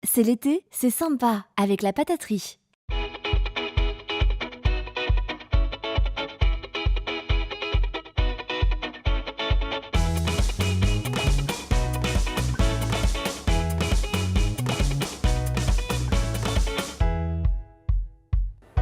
C'est l'été, c'est sympa avec la pataterie.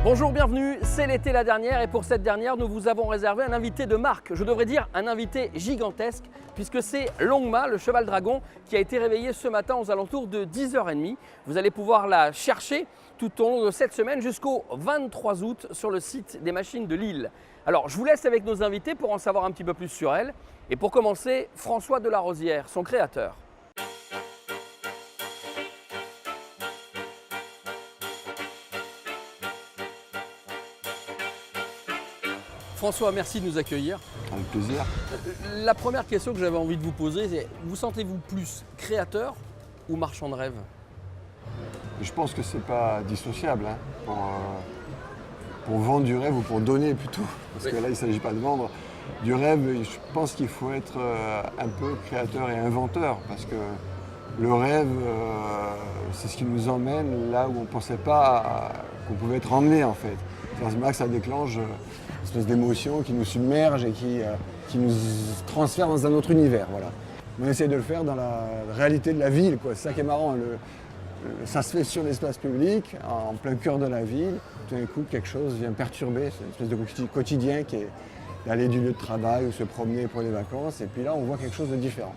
Bonjour, bienvenue, c'est l'été la dernière et pour cette dernière, nous vous avons réservé un invité de marque. Je devrais dire un invité gigantesque puisque c'est Longma, le cheval dragon, qui a été réveillé ce matin aux alentours de 10h30. Vous allez pouvoir la chercher tout au long de cette semaine jusqu'au 23 août sur le site des machines de Lille. Alors, je vous laisse avec nos invités pour en savoir un petit peu plus sur elle. Et pour commencer, François Delarosière, son créateur. François, merci de nous accueillir. Avec plaisir. La première question que j'avais envie de vous poser, c'est vous sentez-vous plus créateur ou marchand de rêve? Je pense que c'est pas dissociable pour vendre du rêve ou pour donner plutôt. Parce que là, il ne s'agit pas de vendre du rêve. Je pense qu'il faut être un peu créateur et inventeur. Parce que le rêve, c'est ce qui nous emmène là où on ne pensait pas qu'on pouvait être emmené en fait. C'est à ce moment-là que ça déclenche une espèce d'émotion qui nous submerge et qui nous transfère dans un autre univers. Voilà. On essaie de le faire dans la réalité de la ville, quoi. C'est ça qui est marrant. Ça se fait sur l'espace public, en plein cœur de la ville. Tout d'un coup, quelque chose vient perturber. C'est une espèce de quotidien qui est d'aller du lieu de travail ou se promener pour les vacances. Et puis là, on voit quelque chose de différent.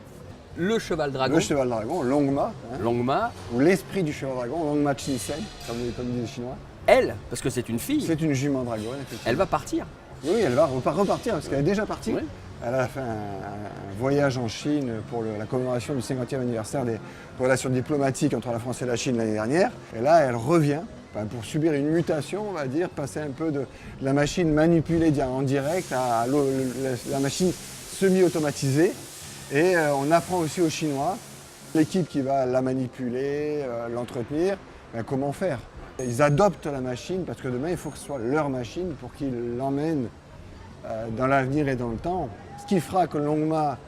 Le cheval dragon. Le cheval dragon, Longma. Longma. Ou l'esprit du cheval dragon, Longma Chinsen, comme disent les Chinois. Elle, parce que c'est une fille. C'est une jument dragon, effectivement. Elle va partir. Oui, elle va repartir parce qu'elle est déjà partie. Oui. Elle a fait un voyage en Chine pour la commémoration du 50e anniversaire des relations diplomatiques entre la France et la Chine l'année dernière. Et là, elle revient pour subir une mutation, on va dire, passer un peu de la machine manipulée en direct à la machine semi-automatisée. Et on apprend aussi aux Chinois, l'équipe qui va la manipuler, l'entretenir, comment faire. Ils adoptent la machine parce que demain, il faut que ce soit leur machine pour qu'ils l'emmènent dans l'avenir et dans le temps. Ce qui fera que Longma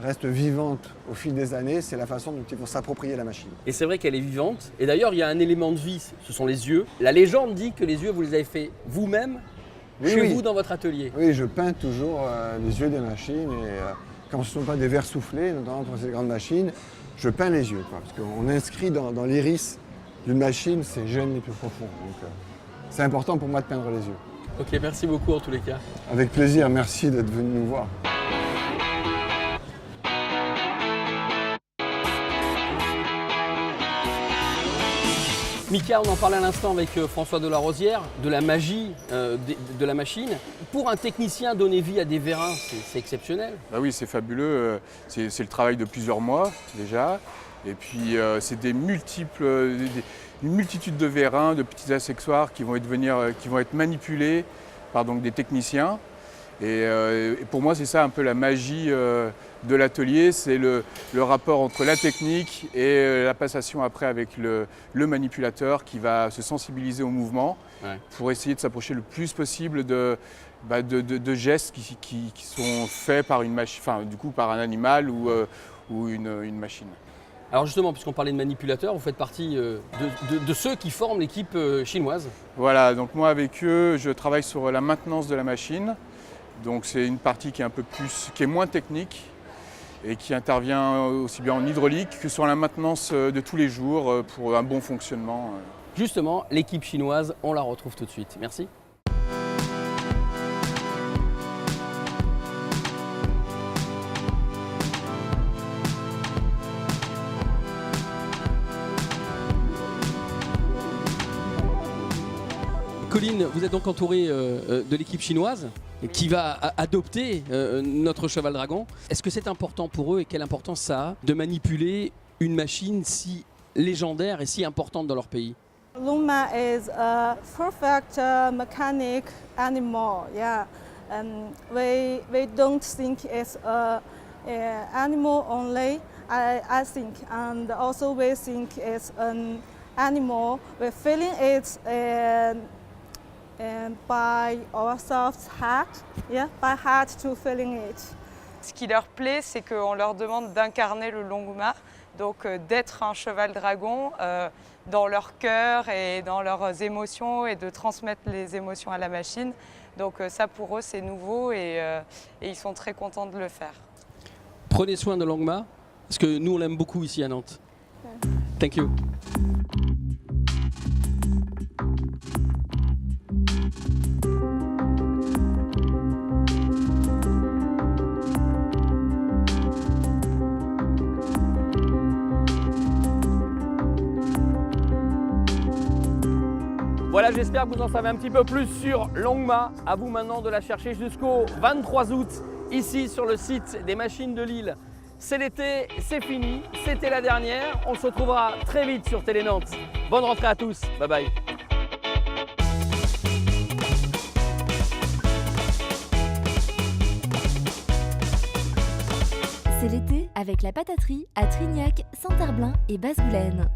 reste vivante au fil des années, c'est la façon dont ils vont s'approprier la machine. Et c'est vrai qu'elle est vivante. Et d'ailleurs, il y a un élément de vie, ce sont les yeux. La légende dit que les yeux, vous les avez fait vous-même, chez vous, dans votre atelier. Oui, je peins toujours les yeux des machines. Et quand ce ne sont pas des verres soufflés, notamment pour ces grandes machines, je peins les yeux. Parce qu'on inscrit dans l'iris d'une machine ces gènes les plus profonds. Donc, c'est important pour moi de peindre les yeux. Ok, merci beaucoup en tous les cas. Avec plaisir, merci d'être venu nous voir. Mika, on en parlait à l'instant avec François Delarosière, de la magie de la machine. Pour un technicien, donner vie à des vérins, c'est exceptionnel. Bah oui, c'est fabuleux. C'est le travail de plusieurs mois déjà. Et puis c'est une multitude de vérins, de petits accessoires qui vont être manipulés par donc, des techniciens. Et pour moi, c'est ça un peu la magie de l'atelier, c'est le rapport entre la technique et la passation après avec le manipulateur qui va se sensibiliser au mouvement pour essayer de s'approcher le plus possible de gestes qui sont faits par une machine, enfin du coup par un animal ou une machine. Alors justement, puisqu'on parlait de manipulateurs, vous faites partie de ceux qui forment l'équipe chinoise. Voilà, donc moi avec eux, je travaille sur la maintenance de la machine. Donc c'est une partie qui est moins technique et qui intervient aussi bien en hydraulique que sur la maintenance de tous les jours pour un bon fonctionnement. Justement, l'équipe chinoise, on la retrouve tout de suite. Merci. Colline, vous êtes donc entouré de l'équipe chinoise qui va adopter notre cheval dragon. Est-ce que c'est important pour eux et quelle importance ça a de manipuler une machine si légendaire et si importante dans leur pays? Longma is a perfect mechanic animal. Yeah, we don't think it's a animal only. I think, and also we think it's an animal. We're feeling it. And by ourselves heart, yeah, by heart to feeling it. Ce qui leur plaît, c'est qu'on leur demande d'incarner le Longma, donc d'être un cheval dragon dans leur cœur et dans leurs émotions et de transmettre les émotions à la machine. Donc ça pour eux c'est nouveau et ils sont très contents de le faire. Prenez soin de Longma, parce que nous on l'aime beaucoup ici à Nantes. Thank you. Voilà, j'espère que vous en savez un petit peu plus sur Longma. À vous maintenant de la chercher jusqu'au 23 août, ici sur le site des Machines de Lille. C'est l'été, c'est fini, c'était la dernière. On se retrouvera très vite sur Télé Nantes. Bonne rentrée à tous, bye bye. C'est l'été avec la pataterie à Trignac, Saint-Herblain et Basse-Goulaine.